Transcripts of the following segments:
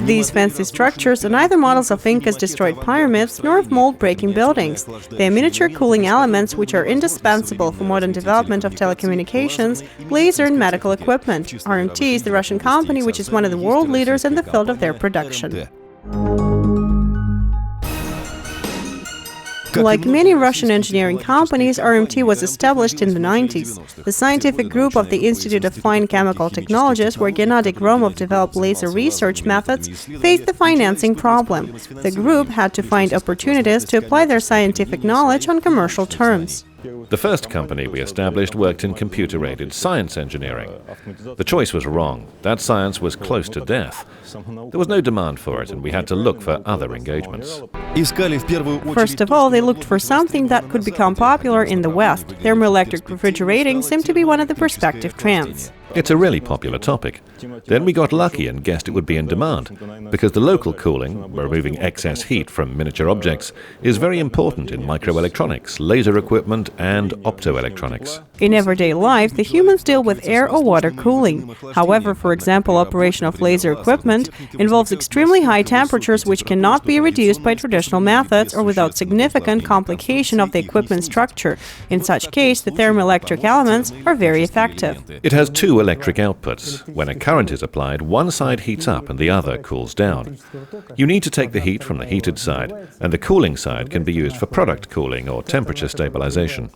These fancy structures are neither models of Inca's destroyed pyramids nor of mold-breaking buildings. They are miniature cooling elements which are indispensable for modern development of telecommunications, laser and medical equipment. RMT is the Russian company which is one of the world leaders in the field of their production. Like many Russian engineering companies, RMT was established in the 90s. The scientific group of the Institute of Fine Chemical Technologies, where Gennady Gromov developed laser research methods, faced the financing problem. The group had to find opportunities to apply their scientific knowledge on commercial terms. The first company we established worked in computer-aided science engineering. The choice was wrong. That science was close to death. There was no demand for it, and we had to look for other engagements. First of all, they looked for something that could become popular in the West. Thermoelectric refrigerating seemed to be one of the prospective trends. It's a really popular topic. Then we got lucky and guessed it would be in demand, because the local cooling, removing excess heat from miniature objects, is very important in microelectronics, laser equipment, and optoelectronics. In everyday life, the humans deal with air or water cooling. However, for example, operation of laser equipment involves extremely high temperatures which cannot be reduced by traditional methods or without significant complication of the equipment structure. In such case, the thermoelectric elements are very effective. It has two electric outputs. When a current is applied, one side heats up and the other cools down. You need to take the heat from the heated side, and the cooling side can be used for product cooling or temperature stabilization.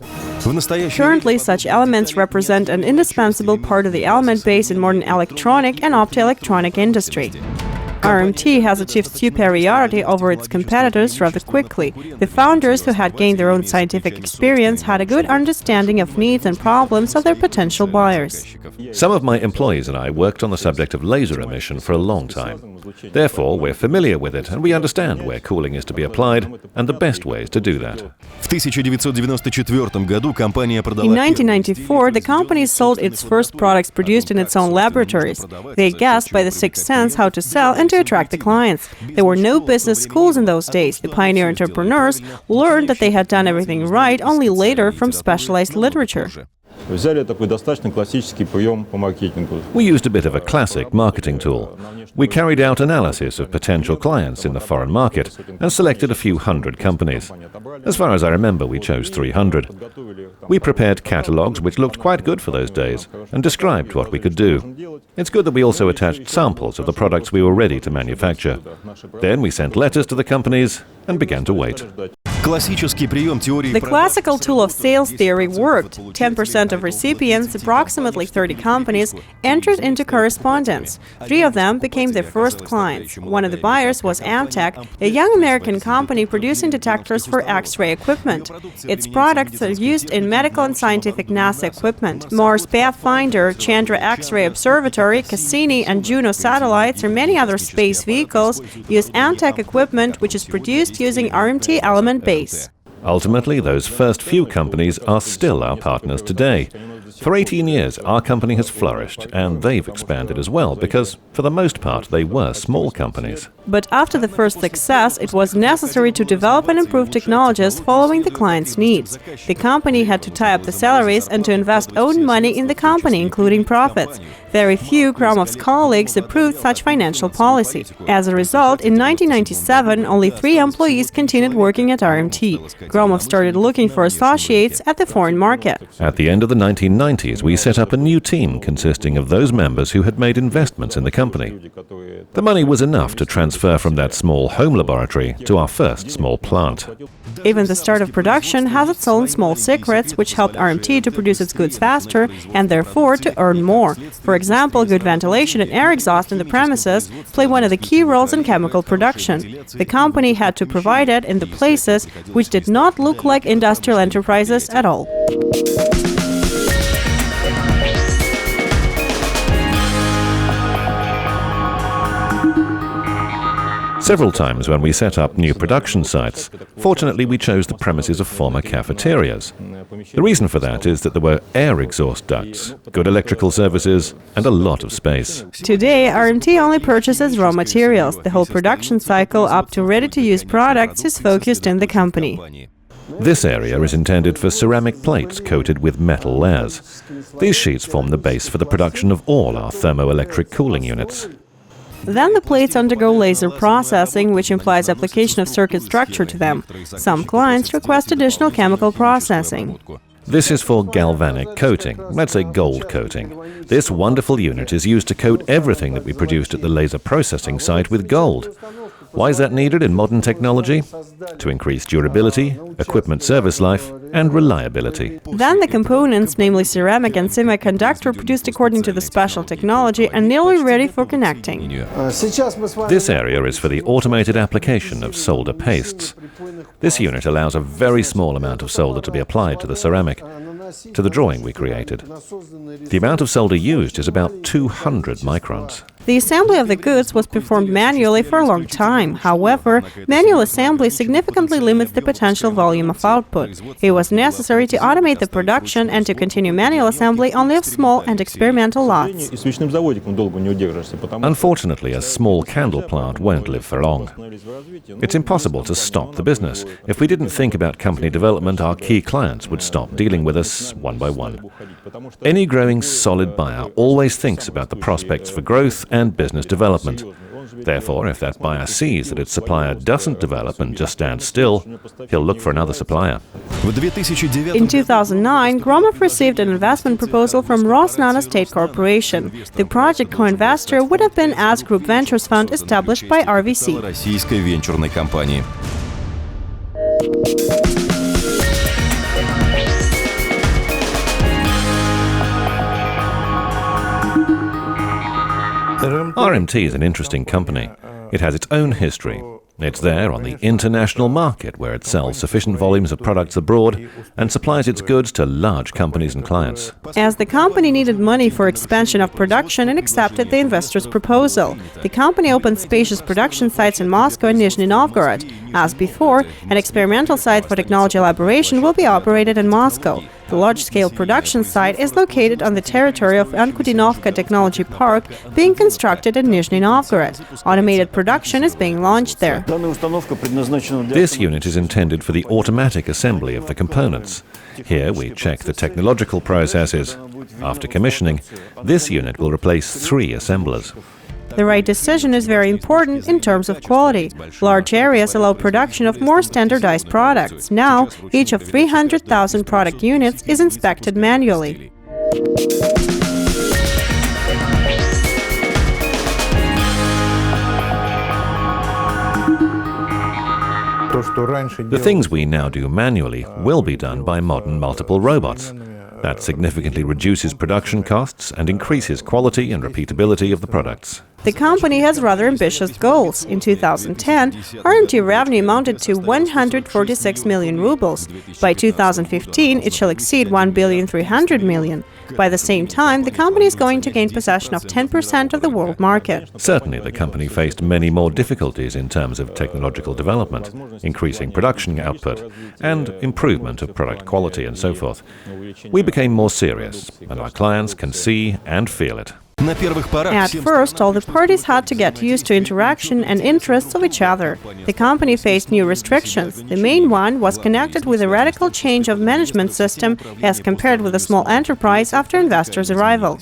Currently, such elements represent an indispensable part of the element base in modern electronic and optoelectronic industry. RMT has achieved superiority over its competitors rather quickly. The founders, who had gained their own scientific experience, had a good understanding of needs and problems of their potential buyers. Some of my employees and I worked on the subject of laser emission for a long time. Therefore, we're familiar with it and we understand where cooling is to be applied and the best ways to do that. In 1994, the company sold its first products produced in its own laboratories. They guessed by the sixth sense how to sell and to attract the clients. There were no business schools in those days. The pioneer entrepreneurs learned that they had done everything right only later from specialized literature. We used a bit of a classic marketing tool. We carried out analysis of potential clients in the foreign market and selected a few hundred companies. As far as I remember, we chose 300. We prepared catalogues which looked quite good for those days and described what we could do. It's good that we also attached samples of the products we were ready to manufacture. Then we sent letters to the companies and began to wait. The classical tool of sales theory worked. 10% of recipients, approximately 30 companies, entered into correspondence. 3 of them became their first clients. One of the buyers was Amtech, a young American company producing detectors for X-ray equipment. Its products are used in medical and scientific NASA equipment. Mars Pathfinder, Chandra X-ray Observatory, Cassini and Juno satellites and many other space vehicles use Amtech equipment which is produced using RMT element base. Ultimately, those first few companies are still our partners today. For 18 years, our company has flourished, and they've expanded as well, because, for the most part, they were small companies. But after the first success, it was necessary to develop and improve technologies following the client's needs. The company had to tie up the salaries and to invest own money in the company, including profits. Very few Gromov's colleagues approved such financial policy. As a result, in 1997, only 3 employees continued working at RMT. Gromov started looking for associates at the foreign market. At the end of the 1990s, we set up a new team consisting of those members who had made investments in the company. The money was enough to transfer from that small home laboratory to our first small plant. Even the start of production has its own small secrets, which helped RMT to produce its goods faster and therefore to earn more. For example, good ventilation and air exhaust in the premises play one of the key roles in chemical production. The company had to provide it in the places which did not look like industrial enterprises at all. Several times when we set up new production sites, fortunately we chose the premises of former cafeterias. The reason for that is that there were air exhaust ducts, good electrical services, and a lot of space. Today, RMT only purchases raw materials. The whole production cycle up to ready-to-use products is focused in the company. This area is intended for ceramic plates coated with metal layers. These sheets form the base for the production of all our thermoelectric cooling units. Then the plates undergo laser processing, which implies application of circuit structure to them. Some clients request additional chemical processing. This is for galvanic coating, let's say gold coating. This wonderful unit is used to coat everything that we produced at the laser processing site with gold. Why is that needed in modern technology? To increase durability, equipment service life, and reliability. Then the components, namely ceramic and semiconductor, produced according to the special technology, are nearly ready for connecting. This area is for the automated application of solder pastes. This unit allows a very small amount of solder to be applied to the ceramic, to the drawing we created. The amount of solder used is about 200 microns. The assembly of the goods was performed manually for a long time. However, manual assembly significantly limits the potential volume of output. It was necessary to automate the production and to continue manual assembly only of small and experimental lots. Unfortunately, a small candle plant won't live for long. It's impossible to stop the business. If we didn't think about company development, our key clients would stop dealing with us one by one. Any growing solid buyer always thinks about the prospects for growth and business development. Therefore, if that buyer sees that its supplier doesn't develop and just stands still, he'll look for another supplier. In 2009, Gromov received an investment proposal from Rosnano State Corporation. The project co-investor would have been AS Group Ventures Fund established by RVC. RMT is an interesting company. It has its own history. It's there on the international market where it sells sufficient volumes of products abroad and supplies its goods to large companies and clients. As the company needed money for expansion of production and accepted the investor's proposal, the company opened spacious production sites in Moscow and Nizhny Novgorod. As before, an experimental site for technology elaboration will be operated in Moscow. The large-scale production site is located on the territory of Ankudinovka Technology Park, being constructed in Nizhny Novgorod. Automated production is being launched there. This unit is intended for the automatic assembly of the components. Here we check the technological processes. After commissioning, this unit will replace 3 assemblers. The right decision is very important in terms of quality. Large areas allow production of more standardized products. Now, each of 300,000 product units is inspected manually. The things we now do manually will be done by modern multiple robots. That significantly reduces production costs and increases quality and repeatability of the products. The company has rather ambitious goals. In 2010, RMT revenue amounted to 146 million rubles. By 2015, it shall exceed 1,300 million. By the same time, the company is going to gain possession of 10% of the world market. Certainly, the company faced many more difficulties in terms of technological development, increasing production output, and improvement of product quality and so forth. We became more serious, and our clients can see and feel it. At first, all the parties had to get used to interaction and interests of each other. The company faced new restrictions. The main one was connected with a radical change of management system as compared with a small enterprise after investors' arrival.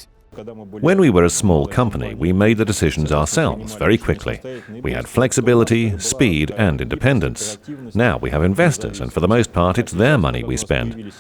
When we were a small company, we made the decisions ourselves very quickly. We had flexibility, speed, and independence. Now we have investors, and for the most part, it's their money we spend.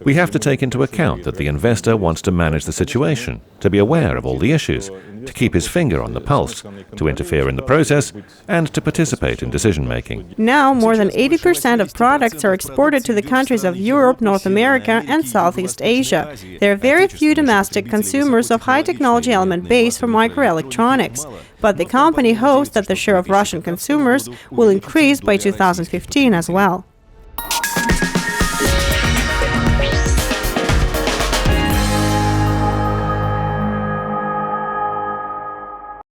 We have to take into account that the investor wants to manage the situation, to be aware of all the issues, to keep his finger on the pulse, to interfere in the process, and to participate in decision-making. Now, more than 80% of products are exported to the countries of Europe, North America, and Southeast Asia. There are very few domestic consumers of high-technology element base for microelectronics, but the company hopes that the share of Russian consumers will increase by 2015 as well.